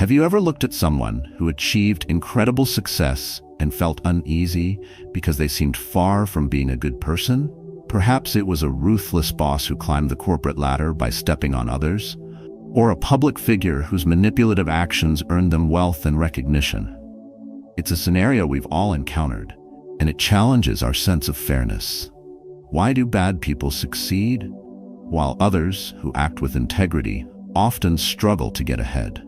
Have you ever looked at someone who achieved incredible success and felt uneasy because they seemed far from being a good person? Perhaps it was a ruthless boss who climbed the corporate ladder by stepping on others, or a public figure whose manipulative actions earned them wealth and recognition. It's a scenario we've all encountered, and it challenges our sense of fairness. Why do bad people succeed, while others, who act with integrity, often struggle to get ahead?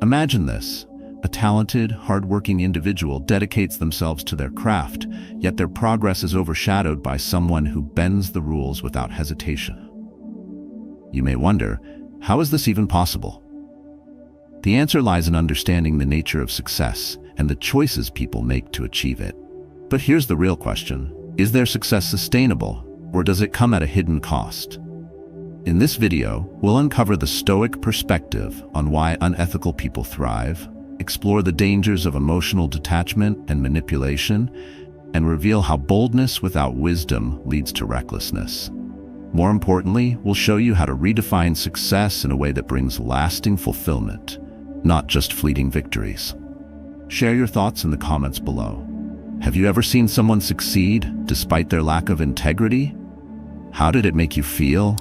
Imagine this. A talented, hardworking individual dedicates themselves to their craft, yet their progress is overshadowed by someone who bends the rules without hesitation. You may wonder, how is this even possible? The answer lies in understanding the nature of success and the choices people make to achieve it. But here's the real question. Is their success sustainable, or does it come at a hidden cost? In this video, we'll uncover the Stoic perspective on why unethical people thrive, explore the dangers of emotional detachment and manipulation, and reveal how boldness without wisdom leads to recklessness. More importantly, we'll show you how to redefine success in a way that brings lasting fulfillment, not just fleeting victories. Share your thoughts in the comments below. Have you ever seen someone succeed despite their lack of integrity? How did it make you feel?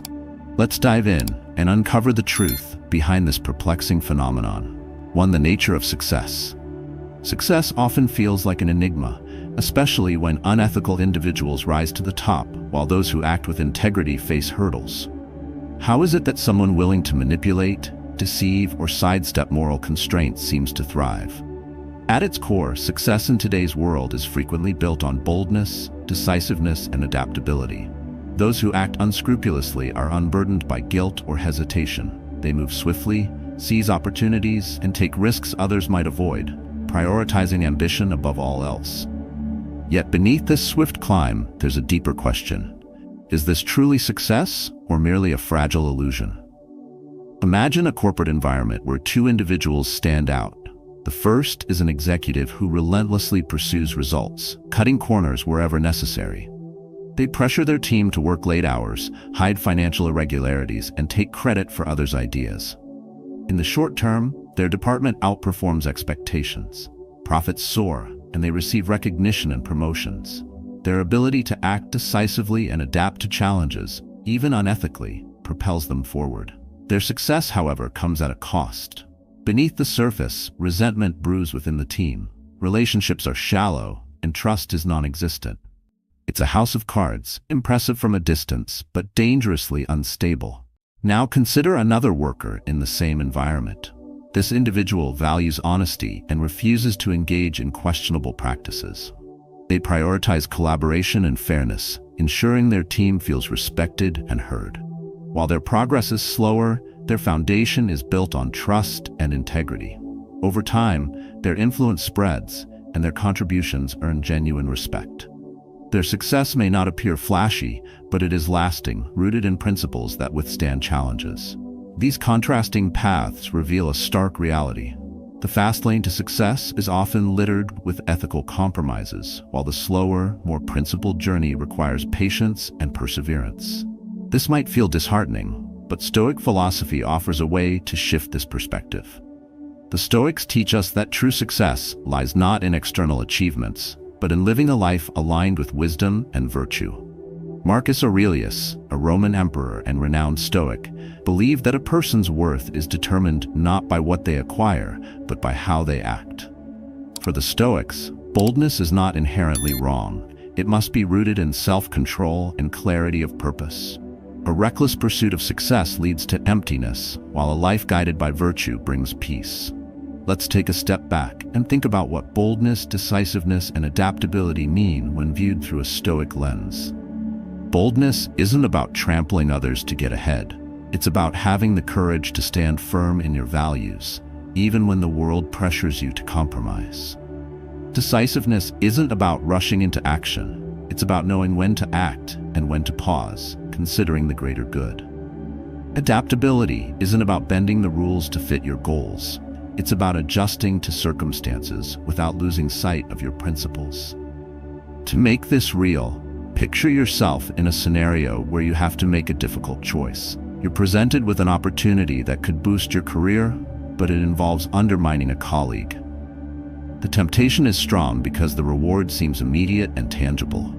Let's dive in and uncover the truth behind this perplexing phenomenon. 1. The nature of success. Success often feels like an enigma, especially when unethical individuals rise to the top, while those who act with integrity face hurdles. How is it that someone willing to manipulate, deceive, or sidestep moral constraints seems to thrive? At its core, success in today's world is frequently built on boldness, decisiveness, and adaptability. Those who act unscrupulously are unburdened by guilt or hesitation. They move swiftly, seize opportunities, and take risks others might avoid, prioritizing ambition above all else. Yet beneath this swift climb, there's a deeper question. Is this truly success, or merely a fragile illusion? Imagine a corporate environment where two individuals stand out. The first is an executive who relentlessly pursues results, cutting corners wherever necessary. They pressure their team to work late hours, hide financial irregularities, and take credit for others' ideas. In the short term, their department outperforms expectations. Profits soar, and they receive recognition and promotions. Their ability to act decisively and adapt to challenges, even unethically, propels them forward. Their success, however, comes at a cost. Beneath the surface, resentment brews within the team. Relationships are shallow, and trust is non-existent. It's a house of cards, impressive from a distance, but dangerously unstable. Now consider another worker in the same environment. This individual values honesty and refuses to engage in questionable practices. They prioritize collaboration and fairness, ensuring their team feels respected and heard. While their progress is slower, their foundation is built on trust and integrity. Over time, their influence spreads, and their contributions earn genuine respect. Their success may not appear flashy, but it is lasting, rooted in principles that withstand challenges. These contrasting paths reveal a stark reality. The fast lane to success is often littered with ethical compromises, while the slower, more principled journey requires patience and perseverance. This might feel disheartening, but Stoic philosophy offers a way to shift this perspective. The Stoics teach us that true success lies not in external achievements, but in living a life aligned with wisdom and virtue. Marcus Aurelius, a Roman emperor and renowned Stoic, believed that a person's worth is determined not by what they acquire, but by how they act. For the Stoics, boldness is not inherently wrong. It must be rooted in self-control and clarity of purpose. A reckless pursuit of success leads to emptiness, while a life guided by virtue brings peace. Let's take a step back and think about what boldness, decisiveness, and adaptability mean when viewed through a Stoic lens. Boldness isn't about trampling others to get ahead. It's about having the courage to stand firm in your values, even when the world pressures you to compromise. Decisiveness isn't about rushing into action. It's about knowing when to act and when to pause, considering the greater good. Adaptability isn't about bending the rules to fit your goals. It's about adjusting to circumstances without losing sight of your principles. To make this real, picture yourself in a scenario where you have to make a difficult choice. You're presented with an opportunity that could boost your career but it involves undermining a colleague. The temptation is strong because the reward seems immediate and tangible.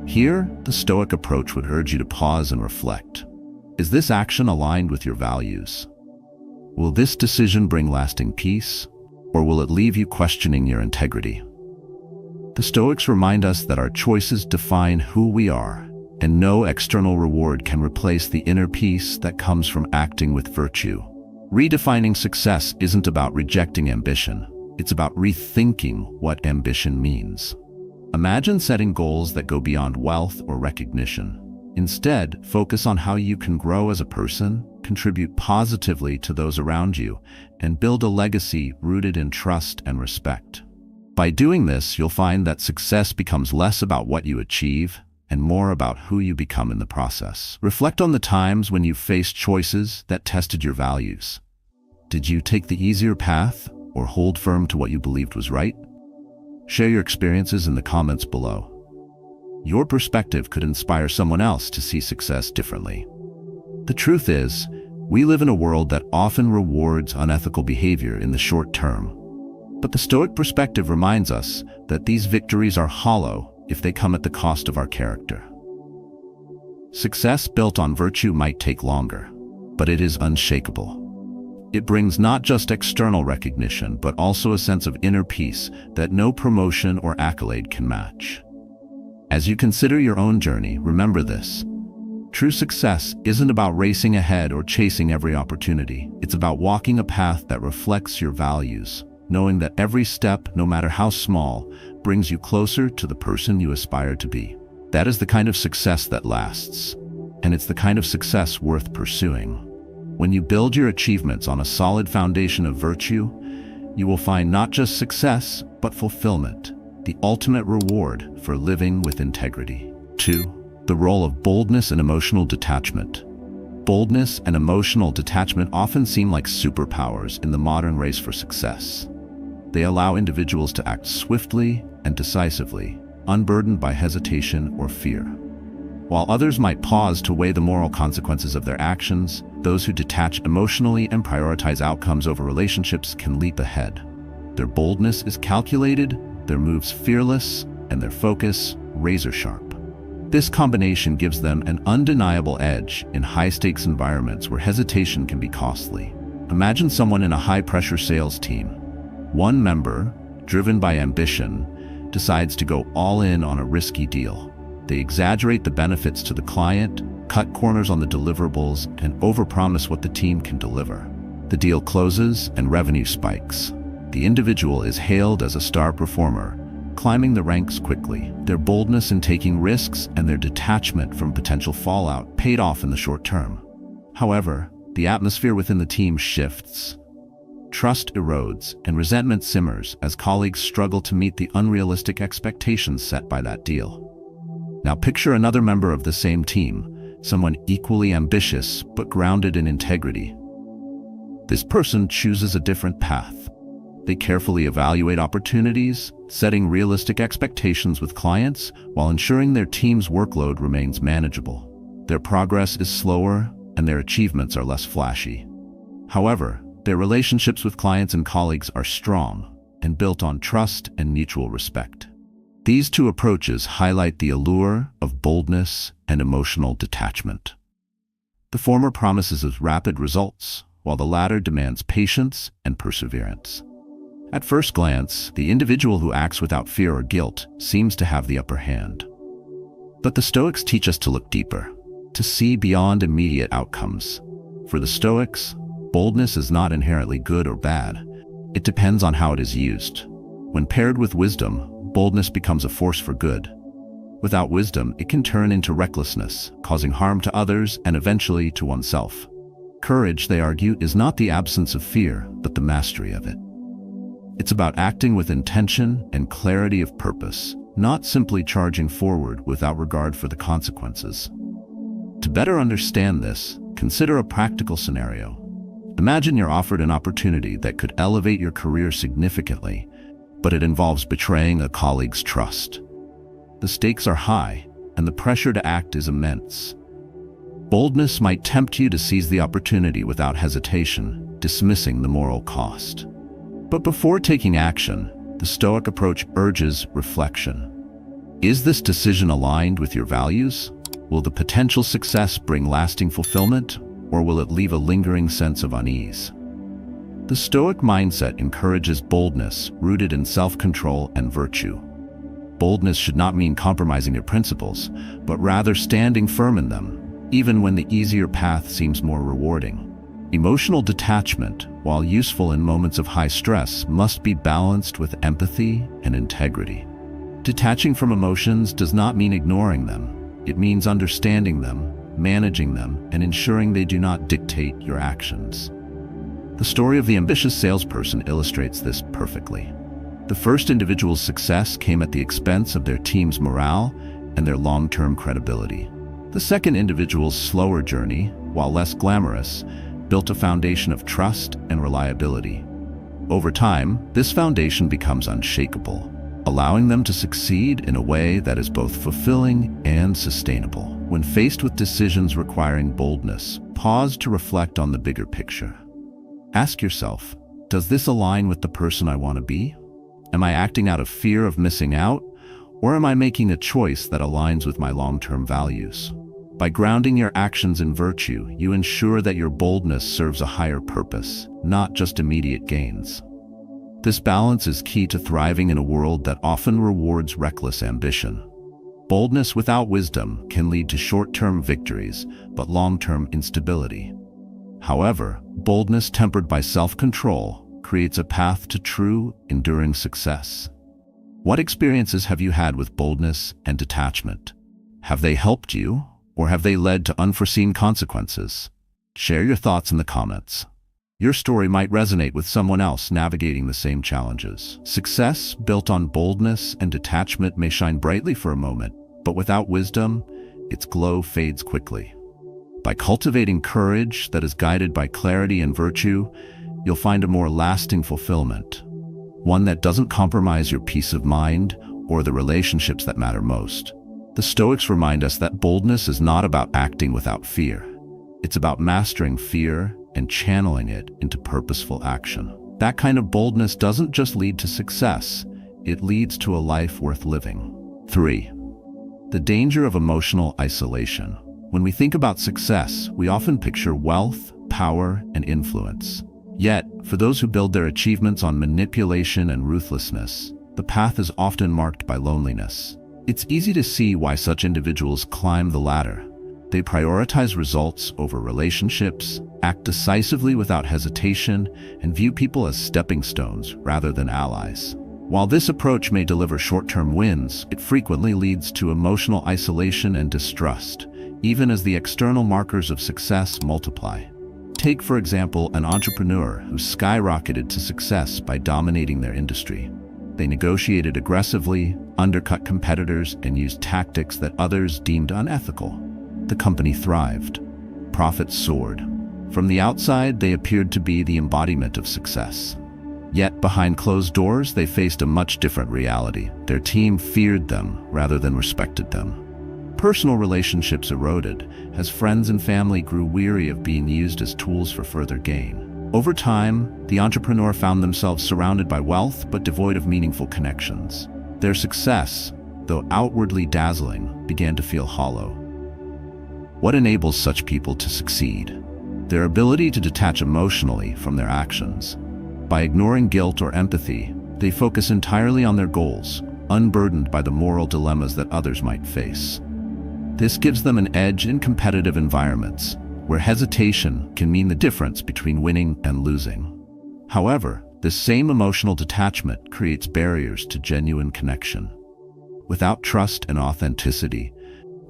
Here, the Stoic approach would urge you to pause and reflect. Is this action aligned with your values? Will this decision bring lasting peace, or will it leave you questioning your integrity? The Stoics remind us that our choices define who we are, and no external reward can replace the inner peace that comes from acting with virtue. Redefining success isn't about rejecting ambition. It's about rethinking what ambition means. Imagine setting goals that go beyond wealth or recognition. Instead, focus on how you can grow as a person, contribute positively to those around you, and build a legacy rooted in trust and respect. By doing this, you'll find that success becomes less about what you achieve and more about who you become in the process. Reflect on the times when you faced choices that tested your values. Did you take the easier path or hold firm to what you believed was right? Share your experiences in the comments below. Your perspective could inspire someone else to see success differently. The truth is, we live in a world that often rewards unethical behavior in the short term. But the Stoic perspective reminds us that these victories are hollow if they come at the cost of our character. Success built on virtue might take longer, but it is unshakable. It brings not just external recognition, but also a sense of inner peace that no promotion or accolade can match. As you consider your own journey, remember this. True success isn't about racing ahead or chasing every opportunity. It's about walking a path that reflects your values, knowing that every step, no matter how small, brings you closer to the person you aspire to be. That is the kind of success that lasts, and it's the kind of success worth pursuing. When you build your achievements on a solid foundation of virtue, you will find not just success, but fulfillment, the ultimate reward for living with integrity. 2. The role of boldness and emotional detachment. Boldness and emotional detachment often seem like superpowers in the modern race for success. They allow individuals to act swiftly and decisively, unburdened by hesitation or fear. While others might pause to weigh the moral consequences of their actions, those who detach emotionally and prioritize outcomes over relationships can leap ahead. Their boldness is calculated, their moves fearless, and their focus razor-sharp. This combination gives them an undeniable edge in high-stakes environments where hesitation can be costly. Imagine someone in a high-pressure sales team. One member, driven by ambition, decides to go all in on a risky deal. They exaggerate the benefits to the client, cut corners on the deliverables, and overpromise what the team can deliver. The deal closes and revenue spikes. The individual is hailed as a star performer, climbing the ranks quickly. Their boldness in taking risks and their detachment from potential fallout paid off in the short term. However, the atmosphere within the team shifts. Trust erodes and resentment simmers as colleagues struggle to meet the unrealistic expectations set by that deal. Now picture another member of the same team, someone equally ambitious but grounded in integrity. This person chooses a different path. They carefully evaluate opportunities, setting realistic expectations with clients while ensuring their team's workload remains manageable. Their progress is slower and their achievements are less flashy. However, their relationships with clients and colleagues are strong and built on trust and mutual respect. These two approaches highlight the allure of boldness and emotional detachment. The former promises us rapid results, while the latter demands patience and perseverance. At first glance, the individual who acts without fear or guilt seems to have the upper hand. But the Stoics teach us to look deeper, to see beyond immediate outcomes. For the Stoics, boldness is not inherently good or bad. It depends on how it is used. When paired with wisdom, boldness becomes a force for good. Without wisdom, it can turn into recklessness, causing harm to others and eventually to oneself. Courage, they argue, is not the absence of fear, but the mastery of it. It's about acting with intention and clarity of purpose, not simply charging forward without regard for the consequences. To better understand this, consider a practical scenario. Imagine you're offered an opportunity that could elevate your career significantly, but it involves betraying a colleague's trust. The stakes are high, and the pressure to act is immense. Boldness might tempt you to seize the opportunity without hesitation, dismissing the moral cost. But before taking action, the Stoic approach urges reflection. Is this decision aligned with your values? Will the potential success bring lasting fulfillment, or will it leave a lingering sense of unease? The Stoic mindset encourages boldness rooted in self-control and virtue. Boldness should not mean compromising your principles, but rather standing firm in them, even when the easier path seems more rewarding. Emotional detachment, while useful in moments of high stress, must be balanced with empathy and integrity. Detaching from emotions does not mean ignoring them. It means understanding them, managing them, and ensuring they do not dictate your actions. The story of the ambitious salesperson illustrates this perfectly. The first individual's success came at the expense of their team's morale and their long-term credibility. The second individual's slower journey, while less glamorous, built a foundation of trust and reliability. Over time, this foundation becomes unshakable, allowing them to succeed in a way that is both fulfilling and sustainable. When faced with decisions requiring boldness, pause to reflect on the bigger picture. Ask yourself, does this align with the person I want to be? Am I acting out of fear of missing out, or am I making a choice that aligns with my long-term values? By grounding your actions in virtue, you ensure that your boldness serves a higher purpose, not just immediate gains. This balance is key to thriving in a world that often rewards reckless ambition. Boldness without wisdom can lead to short-term victories, but long-term instability. However, boldness tempered by self-control creates a path to true, enduring success. What experiences have you had with boldness and detachment? Have they helped you, or have they led to unforeseen consequences? Share your thoughts in the comments. Your story might resonate with someone else navigating the same challenges. Success built on boldness and detachment may shine brightly for a moment, but without wisdom, its glow fades quickly. By cultivating courage that is guided by clarity and virtue, you'll find a more lasting fulfillment, one that doesn't compromise your peace of mind or the relationships that matter most. The Stoics remind us that boldness is not about acting without fear. It's about mastering fear and channeling it into purposeful action. That kind of boldness doesn't just lead to success, it leads to a life worth living. 3. The danger of emotional isolation. When we think about success, we often picture wealth, power, and influence. Yet, for those who build their achievements on manipulation and ruthlessness, the path is often marked by loneliness. It's easy to see why such individuals climb the ladder. They prioritize results over relationships, act decisively without hesitation, and view people as stepping stones rather than allies. While this approach may deliver short-term wins, it frequently leads to emotional isolation and distrust, even as the external markers of success multiply. Take, for example, an entrepreneur who skyrocketed to success by dominating their industry. They negotiated aggressively, undercut competitors, and used tactics that others deemed unethical. The company thrived. Profits soared. From the outside, they appeared to be the embodiment of success. Yet, behind closed doors, they faced a much different reality. Their team feared them rather than respected them. Personal relationships eroded as friends and family grew weary of being used as tools for further gain. Over time, the entrepreneur found themselves surrounded by wealth but devoid of meaningful connections. Their success, though outwardly dazzling, began to feel hollow. What enables such people to succeed? Their ability to detach emotionally from their actions. By ignoring guilt or empathy, they focus entirely on their goals, unburdened by the moral dilemmas that others might face. This gives them an edge in competitive environments, where hesitation can mean the difference between winning and losing. However, this same emotional detachment creates barriers to genuine connection. Without trust and authenticity,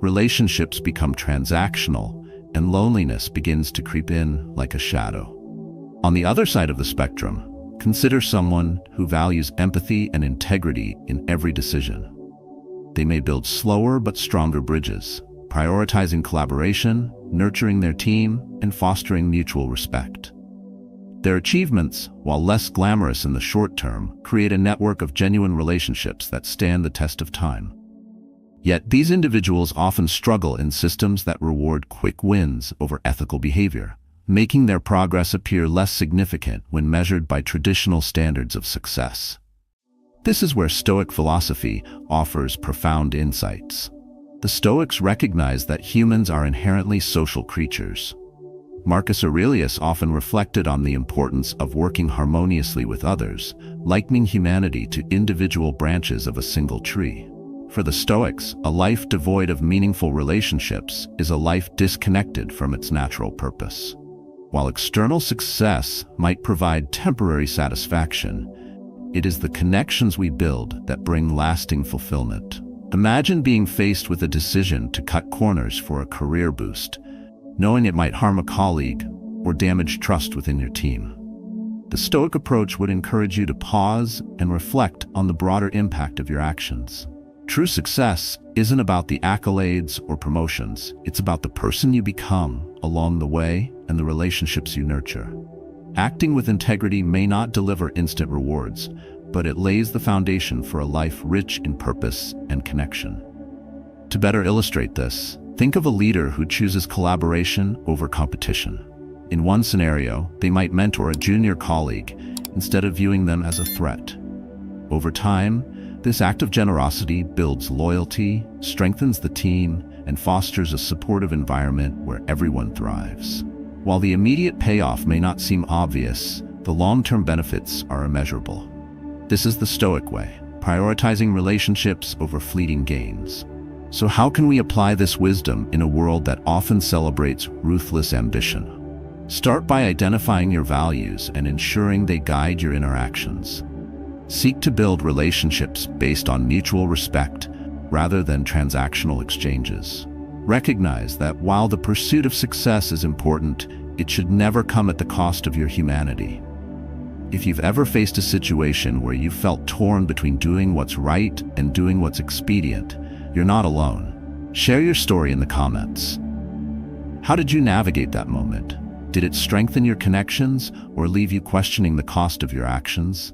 relationships become transactional, and loneliness begins to creep in like a shadow. On the other side of the spectrum, consider someone who values empathy and integrity in every decision. They may build slower but stronger bridges, prioritizing collaboration, nurturing their team, and fostering mutual respect. Their achievements, while less glamorous in the short term, create a network of genuine relationships that stand the test of time. Yet these individuals often struggle in systems that reward quick wins over ethical behavior, making their progress appear less significant when measured by traditional standards of success. This is where Stoic philosophy offers profound insights. The Stoics recognize that humans are inherently social creatures. Marcus Aurelius often reflected on the importance of working harmoniously with others, likening humanity to individual branches of a single tree. For the Stoics, a life devoid of meaningful relationships is a life disconnected from its natural purpose. While external success might provide temporary satisfaction, it is the connections we build that bring lasting fulfillment. Imagine being faced with a decision to cut corners for a career boost, knowing it might harm a colleague or damage trust within your team. The Stoic approach would encourage you to pause and reflect on the broader impact of your actions. True success isn't about the accolades or promotions. It's about the person you become along the way and the relationships you nurture. Acting with integrity may not deliver instant rewards, but it lays the foundation for a life rich in purpose and connection. To better illustrate this, think of a leader who chooses collaboration over competition. In one scenario, they might mentor a junior colleague instead of viewing them as a threat. Over time, this act of generosity builds loyalty, strengthens the team, and fosters a supportive environment where everyone thrives. While the immediate payoff may not seem obvious, the long-term benefits are immeasurable. This is the Stoic way, prioritizing relationships over fleeting gains. So how can we apply this wisdom in a world that often celebrates ruthless ambition? Start by identifying your values and ensuring they guide your interactions. Seek to build relationships based on mutual respect rather than transactional exchanges. Recognize that while the pursuit of success is important, it should never come at the cost of your humanity. If you've ever faced a situation where you felt torn between doing what's right and doing what's expedient, you're not alone. Share your story in the comments. How did you navigate that moment? Did it strengthen your connections or leave you questioning the cost of your actions?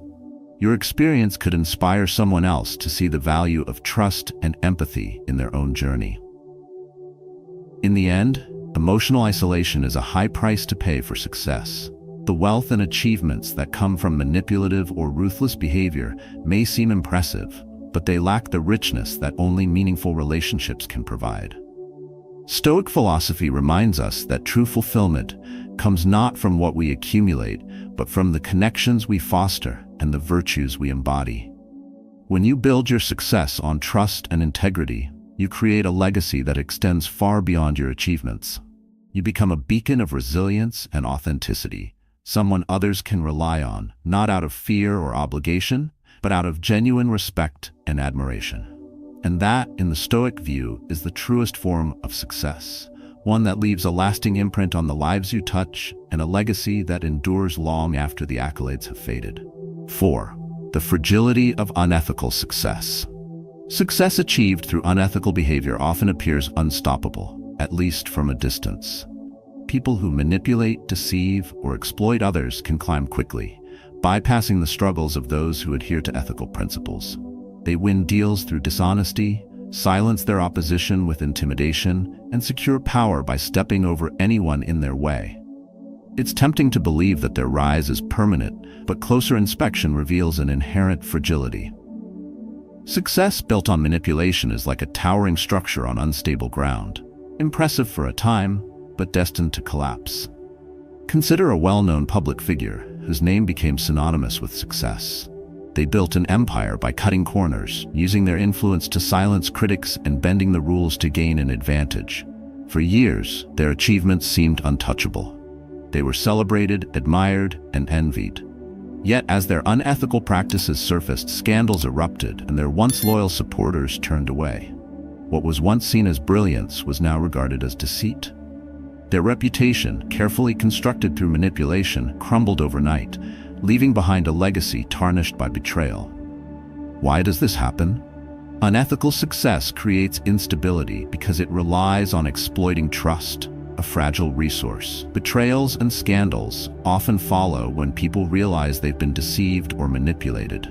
Your experience could inspire someone else to see the value of trust and empathy in their own journey. In the end, emotional isolation is a high price to pay for success. The wealth and achievements that come from manipulative or ruthless behavior may seem impressive, but they lack the richness that only meaningful relationships can provide. Stoic philosophy reminds us that true fulfillment comes not from what we accumulate, but from the connections we foster and the virtues we embody. When you build your success on trust and integrity, you create a legacy that extends far beyond your achievements. You become a beacon of resilience and authenticity, someone others can rely on, not out of fear or obligation, but out of genuine respect and admiration. And that, in the Stoic view, is the truest form of success, one that leaves a lasting imprint on the lives you touch and a legacy that endures long after the accolades have faded. 4. The fragility of unethical success. Success achieved through unethical behavior often appears unstoppable, at least from a distance. People who manipulate, deceive, or exploit others can climb quickly, bypassing the struggles of those who adhere to ethical principles. They win deals through dishonesty, silence their opposition with intimidation, and secure power by stepping over anyone in their way. It's tempting to believe that their rise is permanent, but closer inspection reveals an inherent fragility. Success built on manipulation is like a towering structure on unstable ground, impressive for a time, but destined to collapse. Consider a well-known public figure whose name became synonymous with success. They built an empire by cutting corners, using their influence to silence critics and bending the rules to gain an advantage. For years, their achievements seemed untouchable. They were celebrated, admired, and envied. Yet, as their unethical practices surfaced, scandals erupted and their once loyal supporters turned away. What was once seen as brilliance was now regarded as deceit. Their reputation, carefully constructed through manipulation, crumbled overnight, leaving behind a legacy tarnished by betrayal. Why does this happen? Unethical success creates instability because it relies on exploiting trust, a fragile resource. Betrayals and scandals often follow when people realize they've been deceived or manipulated.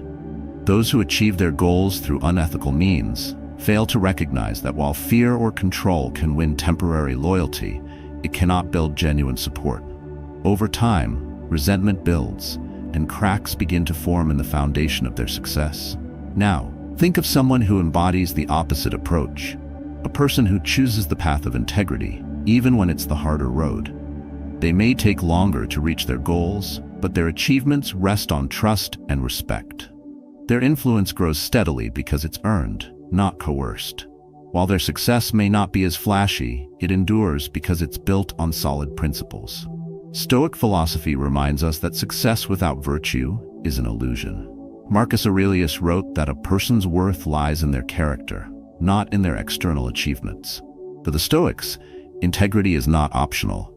Those who achieve their goals through unethical means fail to recognize that while fear or control can win temporary loyalty, it cannot build genuine support. Over time, resentment builds, and cracks begin to form in the foundation of their success. Now, think of someone who embodies the opposite approach, a person who chooses the path of integrity, even when it's the harder road. They may take longer to reach their goals, but their achievements rest on trust and respect. Their influence grows steadily because it's earned, not coerced. While their success may not be as flashy, it endures because it's built on solid principles. Stoic philosophy reminds us that success without virtue is an illusion. Marcus Aurelius wrote that a person's worth lies in their character, not in their external achievements. For the Stoics, integrity is not optional.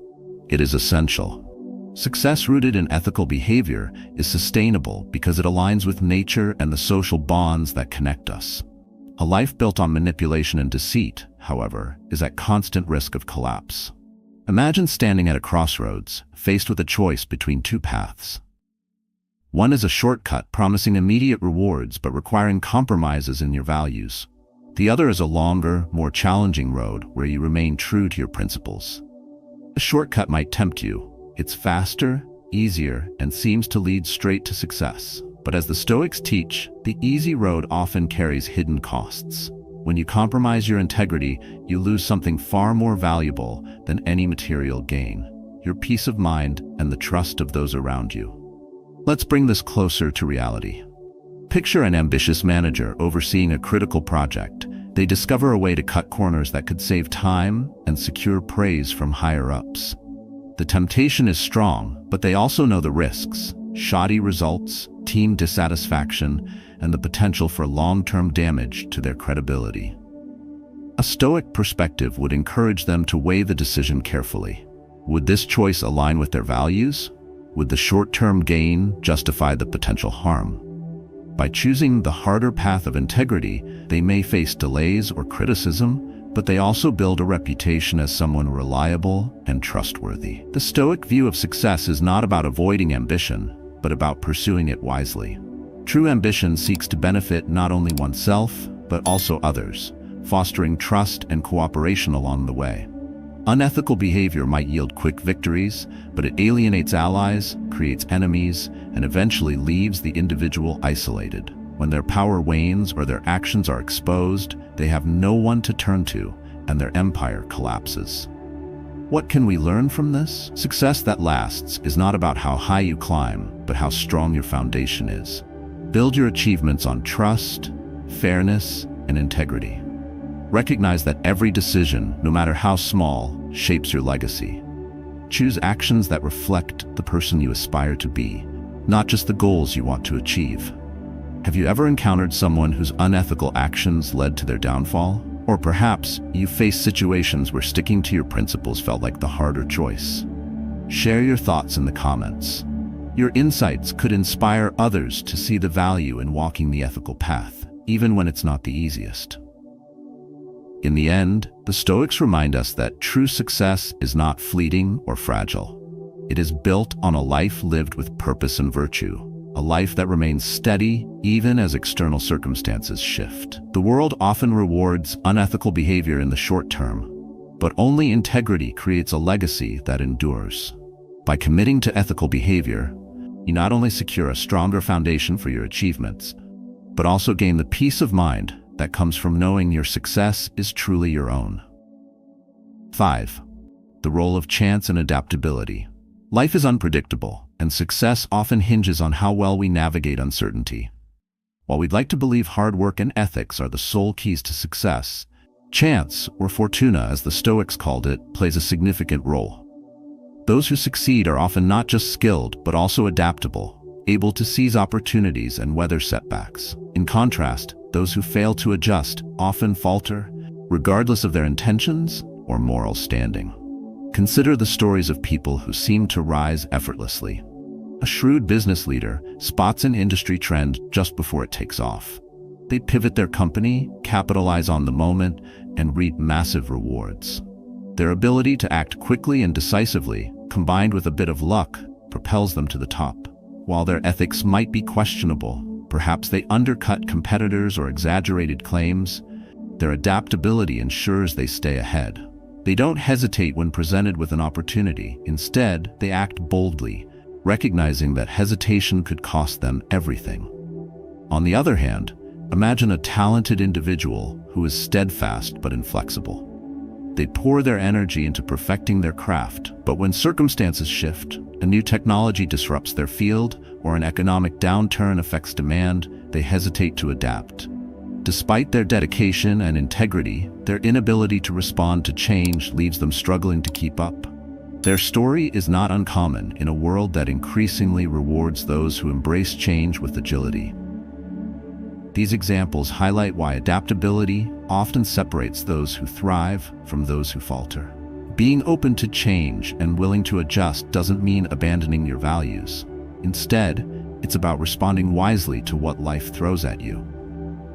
It is essential. Success rooted in ethical behavior is sustainable because it aligns with nature and the social bonds that connect us. A life built on manipulation and deceit, however, is at constant risk of collapse. Imagine standing at a crossroads, faced with a choice between two paths. One is a shortcut promising immediate rewards but requiring compromises in your values. The other is a longer, more challenging road where you remain true to your principles. A shortcut might tempt you. It's faster, easier, and seems to lead straight to success. But as the Stoics teach, the easy road often carries hidden costs. When you compromise your integrity, you lose something far more valuable than any material gain: your peace of mind and the trust of those around you. Let's bring this closer to reality. Picture an ambitious manager overseeing a critical project. They discover a way to cut corners that could save time and secure praise from higher-ups. The temptation is strong, but they also know the risks: shoddy results, team dissatisfaction, and the potential for long-term damage to their credibility. A Stoic perspective would encourage them to weigh the decision carefully. Would this choice align with their values? Would the short-term gain justify the potential harm? By choosing the harder path of integrity, they may face delays or criticism, but they also build a reputation as someone reliable and trustworthy. The Stoic view of success is not about avoiding ambition, but about pursuing it wisely. True ambition seeks to benefit not only oneself, but also others, fostering trust and cooperation along the way. Unethical behavior might yield quick victories, but it alienates allies, creates enemies, and eventually leaves the individual isolated. When their power wanes or their actions are exposed, they have no one to turn to, and their empire collapses. What can we learn from this? Success that lasts is not about how high you climb, but how strong your foundation is. Build your achievements on trust, fairness, and integrity. Recognize that every decision, no matter how small, shapes your legacy. Choose actions that reflect the person you aspire to be, not just the goals you want to achieve. Have you ever encountered someone whose unethical actions led to their downfall? Or perhaps you face situations where sticking to your principles felt like the harder choice. Share your thoughts in the comments. Your insights could inspire others to see the value in walking the ethical path, even when it's not the easiest. In the end, the Stoics remind us that true success is not fleeting or fragile. It is built on a life lived with purpose and virtue, a life that remains steady even as external circumstances shift. The world often rewards unethical behavior in the short term, but only integrity creates a legacy that endures. By committing to ethical behavior, you not only secure a stronger foundation for your achievements, but also gain the peace of mind that comes from knowing your success is truly your own. 5. The role of chance and adaptability. Life is unpredictable, and success often hinges on how well we navigate uncertainty. While we'd like to believe hard work and ethics are the sole keys to success, chance, or fortuna as the Stoics called it, plays a significant role. Those who succeed are often not just skilled, but also adaptable, able to seize opportunities and weather setbacks. In contrast, those who fail to adjust often falter, regardless of their intentions or moral standing. Consider the stories of people who seem to rise effortlessly. A shrewd business leader spots an industry trend just before it takes off. They pivot their company, capitalize on the moment, and reap massive rewards. Their ability to act quickly and decisively, combined with a bit of luck, propels them to the top. While their ethics might be questionable, perhaps they undercut competitors or exaggerated claims, their adaptability ensures they stay ahead. They don't hesitate when presented with an opportunity. Instead, they act boldly, recognizing that hesitation could cost them everything. On the other hand, imagine a talented individual who is steadfast but inflexible. They pour their energy into perfecting their craft, but when circumstances shift, a new technology disrupts their field, or an economic downturn affects demand, they hesitate to adapt. Despite their dedication and integrity, their inability to respond to change leaves them struggling to keep up. Their story is not uncommon in a world that increasingly rewards those who embrace change with agility. These examples highlight why adaptability often separates those who thrive from those who falter. Being open to change and willing to adjust doesn't mean abandoning your values. Instead, it's about responding wisely to what life throws at you.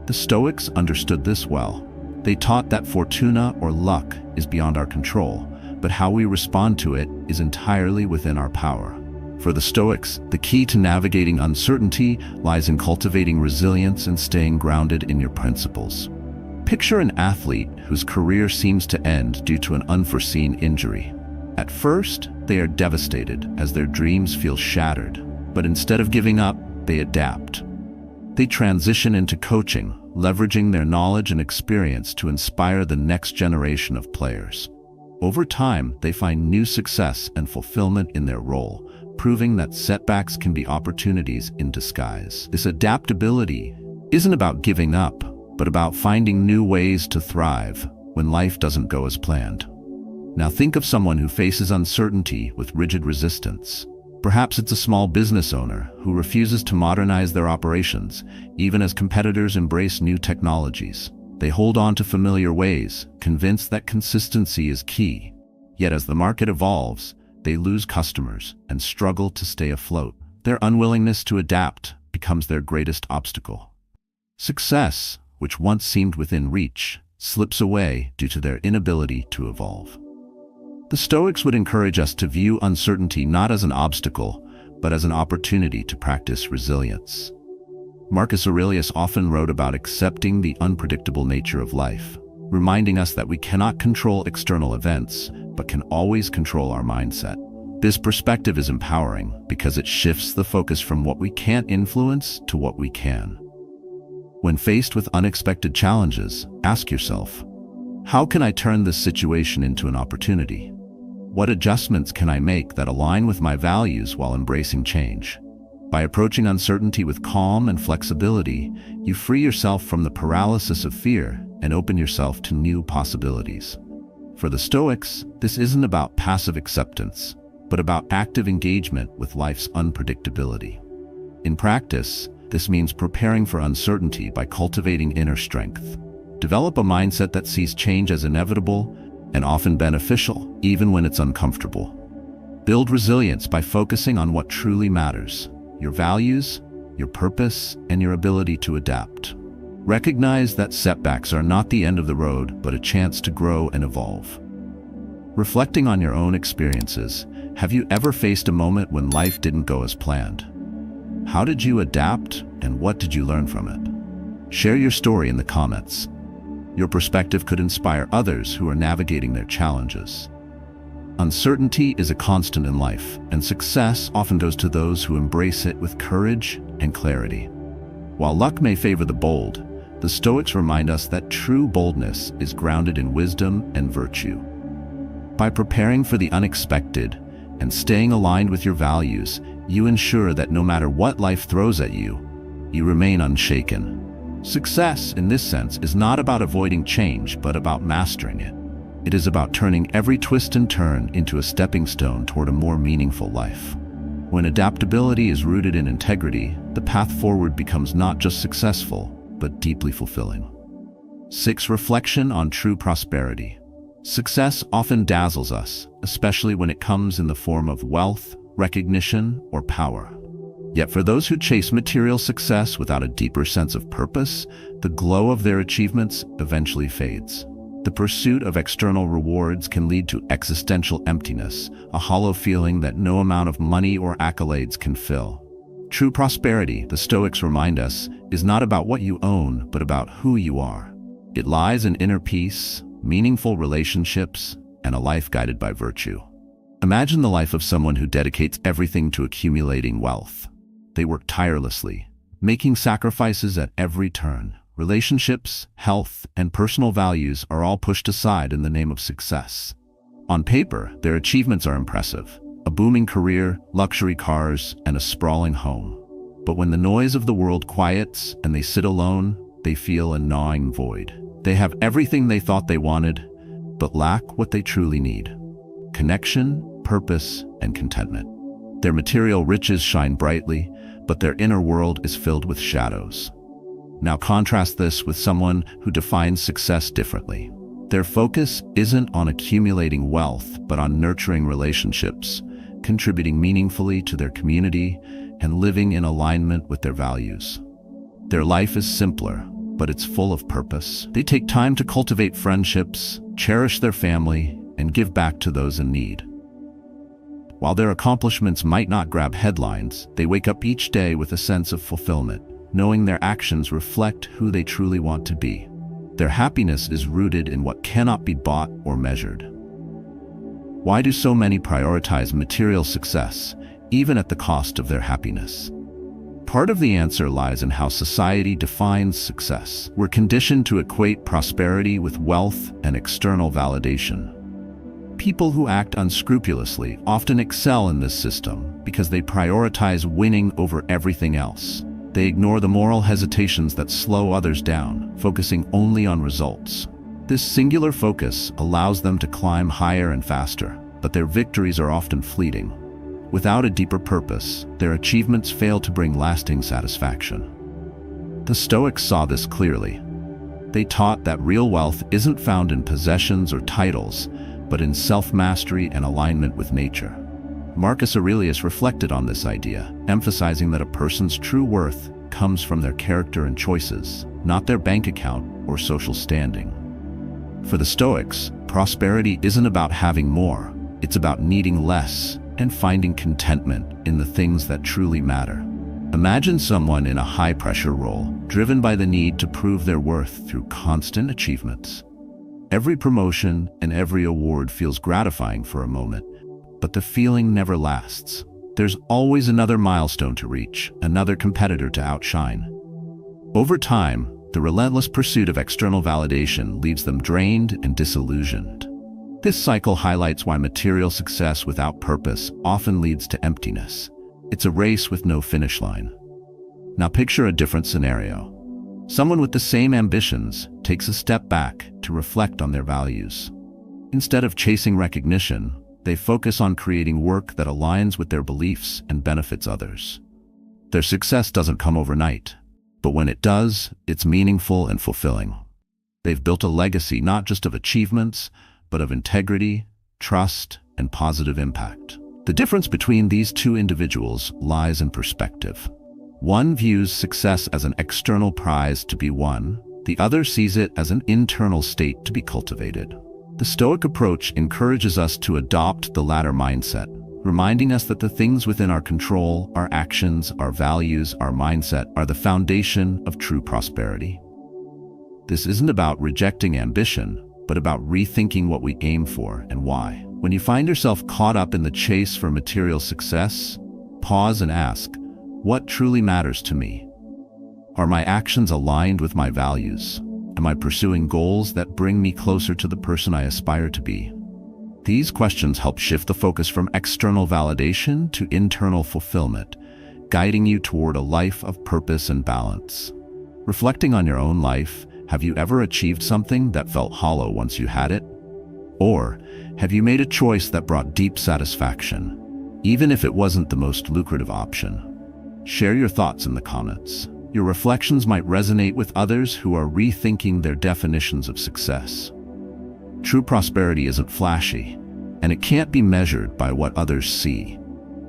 The Stoics understood this well. They taught that fortuna or luck is beyond our control, but how we respond to it is entirely within our power. For the Stoics, the key to navigating uncertainty lies in cultivating resilience and staying grounded in your principles. Picture an athlete whose career seems to end due to an unforeseen injury. At first, they are devastated as their dreams feel shattered, but instead of giving up, they adapt. They transition into coaching, leveraging their knowledge and experience to inspire the next generation of players. Over time, they find new success and fulfillment in their role, proving that setbacks can be opportunities in disguise. This adaptability isn't about giving up, but about finding new ways to thrive when life doesn't go as planned. Now think of someone who faces uncertainty with rigid resistance. Perhaps it's a small business owner who refuses to modernize their operations, even as competitors embrace new technologies. They hold on to familiar ways, convinced that consistency is key. Yet as the market evolves, they lose customers and struggle to stay afloat. Their unwillingness to adapt becomes their greatest obstacle. Success, which once seemed within reach, slips away due to their inability to evolve. The Stoics would encourage us to view uncertainty not as an obstacle, but as an opportunity to practice resilience. Marcus Aurelius often wrote about accepting the unpredictable nature of life, reminding us that we cannot control external events, but can always control our mindset. This perspective is empowering because it shifts the focus from what we can't influence to what we can. When faced with unexpected challenges, ask yourself, how can I turn this situation into an opportunity? What adjustments can I make that align with my values while embracing change? By approaching uncertainty with calm and flexibility, you free yourself from the paralysis of fear and open yourself to new possibilities. For the Stoics, this isn't about passive acceptance, but about active engagement with life's unpredictability. In practice, this means preparing for uncertainty by cultivating inner strength. Develop a mindset that sees change as inevitable and often beneficial, even when it's uncomfortable. Build resilience by focusing on what truly matters: your values, your purpose, and your ability to adapt. Recognize that setbacks are not the end of the road, but a chance to grow and evolve. Reflecting on your own experiences, have you ever faced a moment when life didn't go as planned? How did you adapt, and what did you learn from it? Share your story in the comments. Your perspective could inspire others who are navigating their challenges. Uncertainty is a constant in life, and success often goes to those who embrace it with courage and clarity. While luck may favor the bold, the Stoics remind us that true boldness is grounded in wisdom and virtue. By preparing for the unexpected and staying aligned with your values, you ensure that no matter what life throws at you, you remain unshaken. Success, in this sense, is not about avoiding change, but about mastering it. It is about turning every twist and turn into a stepping stone toward a more meaningful life. When adaptability is rooted in integrity, the path forward becomes not just successful, but deeply fulfilling. 6. Reflection on true prosperity. Success often dazzles us, especially when it comes in the form of wealth, recognition, or power. Yet for those who chase material success without a deeper sense of purpose, the glow of their achievements eventually fades. The pursuit of external rewards can lead to existential emptiness, a hollow feeling that no amount of money or accolades can fill. True prosperity, the Stoics remind us, is not about what you own, but about who you are. It lies in inner peace, meaningful relationships, and a life guided by virtue. Imagine the life of someone who dedicates everything to accumulating wealth. They work tirelessly, making sacrifices at every turn. Relationships, health, and personal values are all pushed aside in the name of success. On paper, their achievements are impressive: a booming career, luxury cars, and a sprawling home. But when the noise of the world quiets and they sit alone, they feel a gnawing void. They have everything they thought they wanted, but lack what they truly need: connection, purpose, and contentment. Their material riches shine brightly, but their inner world is filled with shadows. Now contrast this with someone who defines success differently. Their focus isn't on accumulating wealth, but on nurturing relationships, contributing meaningfully to their community, and living in alignment with their values. Their life is simpler, but it's full of purpose. They take time to cultivate friendships, cherish their family, and give back to those in need. While their accomplishments might not grab headlines, they wake up each day with a sense of fulfillment, knowing their actions reflect who they truly want to be. Their happiness is rooted in what cannot be bought or measured. Why do so many prioritize material success, even at the cost of their happiness? Part of the answer lies in how society defines success. We're conditioned to equate prosperity with wealth and external validation. People who act unscrupulously often excel in this system because they prioritize winning over everything else. They ignore the moral hesitations that slow others down, focusing only on results. This singular focus allows them to climb higher and faster, but their victories are often fleeting. Without a deeper purpose, their achievements fail to bring lasting satisfaction. The Stoics saw this clearly. They taught that real wealth isn't found in possessions or titles, but in self-mastery and alignment with nature. Marcus Aurelius reflected on this idea, emphasizing that a person's true worth comes from their character and choices, not their bank account or social standing. For the Stoics, prosperity isn't about having more, it's about needing less and finding contentment in the things that truly matter. Imagine someone in a high-pressure role, driven by the need to prove their worth through constant achievements. Every promotion and every award feels gratifying for a moment, but the feeling never lasts. There's always another milestone to reach, another competitor to outshine. Over time, the relentless pursuit of external validation leaves them drained and disillusioned. This cycle highlights why material success without purpose often leads to emptiness. It's a race with no finish line. Now picture a different scenario. Someone with the same ambitions takes a step back to reflect on their values. Instead of chasing recognition, they focus on creating work that aligns with their beliefs and benefits others. Their success doesn't come overnight, but when it does, it's meaningful and fulfilling. They've built a legacy not just of achievements, but of integrity, trust, and positive impact. The difference between these two individuals lies in perspective. One views success as an external prize to be won, the other sees it as an internal state to be cultivated. The Stoic approach encourages us to adopt the latter mindset, reminding us that the things within our control, our actions, our values, our mindset, are the foundation of true prosperity. This isn't about rejecting ambition, but about rethinking what we aim for and why. When you find yourself caught up in the chase for material success, pause and ask, what truly matters to me? Are my actions aligned with my values? Am I pursuing goals that bring me closer to the person I aspire to be? These questions help shift the focus from external validation to internal fulfillment, guiding you toward a life of purpose and balance. Reflecting on your own life, have you ever achieved something that felt hollow once you had it? Or have you made a choice that brought deep satisfaction, even if it wasn't the most lucrative option? Share your thoughts in the comments. Your reflections might resonate with others who are rethinking their definitions of success. True prosperity isn't flashy, and it can't be measured by what others see.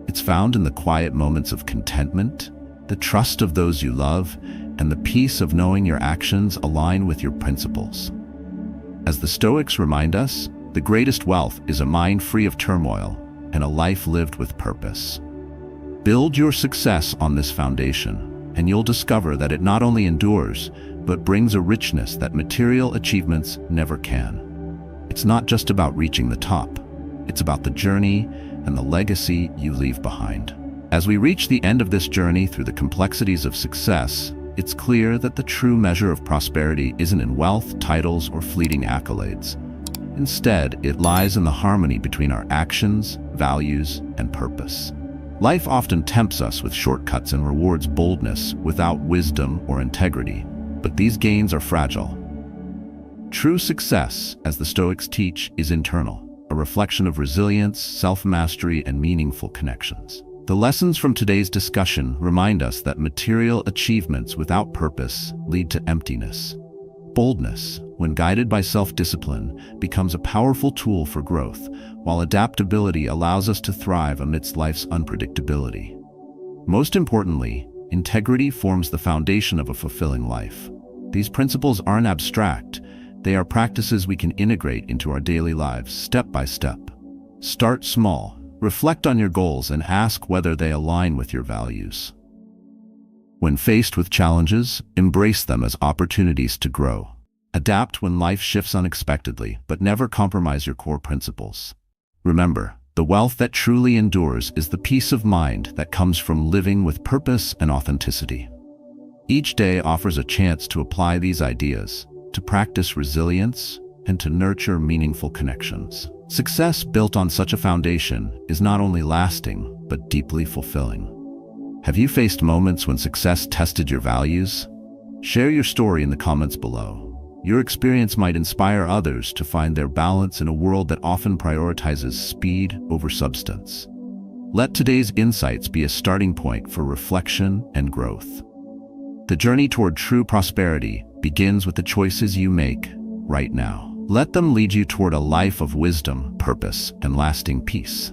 It's found in the quiet moments of contentment, the trust of those you love, and the peace of knowing your actions align with your principles. As the Stoics remind us, the greatest wealth is a mind free of turmoil and a life lived with purpose. Build your success on this foundation, and you'll discover that it not only endures, but brings a richness that material achievements never can. It's It's not just about reaching the top. It's about the journey and the legacy you leave behind. As we reach the end of this journey through the complexities of success, it's clear that the true measure of prosperity isn't in wealth, titles, or fleeting accolades. Instead, it lies in the harmony between our actions, values, and purpose. Life often tempts us with shortcuts and rewards boldness without wisdom or integrity, but these gains are fragile. True success, as the Stoics teach, is internal, a reflection of resilience, self-mastery, and meaningful connections. The lessons from today's discussion remind us that material achievements without purpose lead to emptiness. Boldness, when guided by self-discipline, becomes a powerful tool for growth, while adaptability allows us to thrive amidst life's unpredictability. Most importantly, integrity forms the foundation of a fulfilling life. These principles aren't abstract. They are practices we can integrate into our daily lives, step by step. Start small, reflect on your goals, and ask whether they align with your values. When faced with challenges, embrace them as opportunities to grow. Adapt when life shifts unexpectedly, but never compromise your core principles. Remember, the wealth that truly endures is the peace of mind that comes from living with purpose and authenticity. Each day offers a chance to apply these ideas, to practice resilience, and to nurture meaningful connections. Success built on such a foundation is not only lasting, but deeply fulfilling. Have you faced moments when success tested your values? Share your story in the comments below. Your experience might inspire others to find their balance in a world that often prioritizes speed over substance. Let today's insights be a starting point for reflection and growth. The journey toward true prosperity begins with the choices you make right now. Let them lead you toward a life of wisdom, purpose, and lasting peace.